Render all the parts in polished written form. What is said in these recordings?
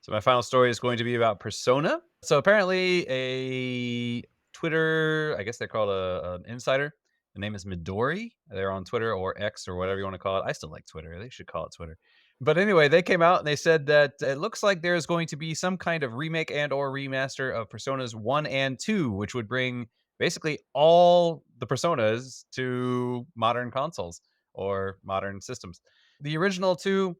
So my final story is going to be about Persona. So apparently a Twitter, I guess they're called an insider. The name is Midori. They're on Twitter or X or whatever you want to call it. I still like Twitter. They should call it Twitter. But anyway, they came out and they said that it looks like there's going to be some kind of remake and or remaster of Personas 1 and 2, which would bring basically all the Personas to modern consoles or modern systems. The original two,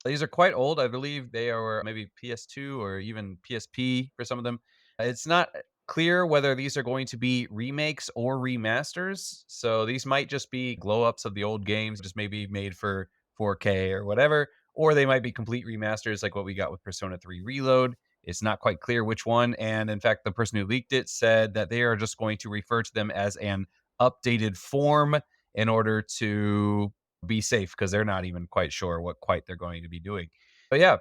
these are quite old. I believe they are maybe PS2 or even PSP for some of them. It's not clear whether these are going to be remakes or remasters. So these might just be glow ups of the old games, just maybe made for 4K or whatever, or they might be complete remasters like what we got with Persona 3 Reload. It's not quite clear which one. And in fact, the person who leaked it said that they are just going to refer to them as an updated form in order to be safe because they're not even quite sure what quite they're going to be doing. But yeah,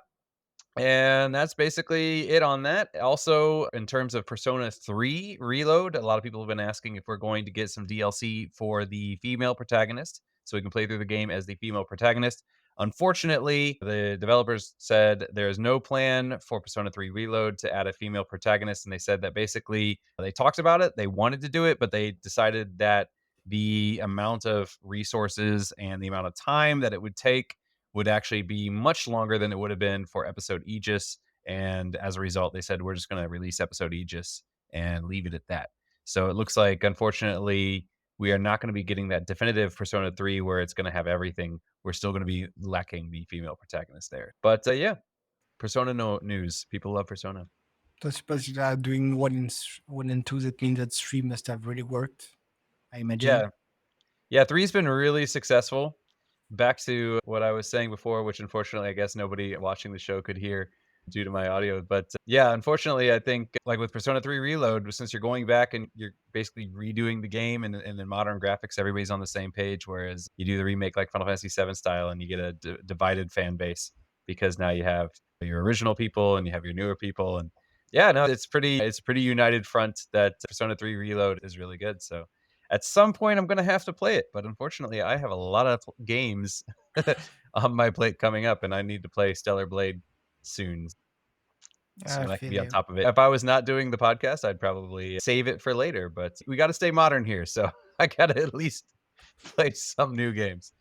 and that's basically it on that. Also, in terms of Persona 3 Reload, a lot of people have been asking if we're going to get some DLC for the female protagonist so we can play through the game as the female protagonist. Unfortunately, the developers said there is no plan for Persona 3 Reload to add a female protagonist. And they said that basically they talked about it, they wanted to do it, but they decided that the amount of resources and the amount of time that it would take would actually be much longer than it would have been for episode Aegis. And as a result, they said, we're just going to release episode Aegis and leave it at that. So it looks like, unfortunately, we are not going to be getting that definitive Persona 3 where it's going to have everything. We're still going to be lacking the female protagonist there. But yeah, Persona no news. People love Persona. So I suppose you are doing one and two. That means that three must have really worked, I imagine. Yeah. Yeah. Three's been really successful. Back to what I was saying before, which unfortunately I guess nobody watching the show could hear due to my audio. But yeah, unfortunately, I think like with Persona 3 Reload, since you're going back and you're basically redoing the game and in modern graphics, everybody's on the same page. Whereas you do the remake like Final Fantasy 7 style and you get a divided fan base because now you have your original people and you have your newer people. And yeah, no, it's pretty united front that Persona 3 Reload is really good. So at some point, I'm gonna have to play it, but unfortunately, I have a lot of games on my plate coming up, and I need to play Stellar Blade soon, I so I can feel be on you. top of it. If I was not doing the podcast, I'd probably save it for later, but we gotta stay modern here, so I gotta at least play some new games.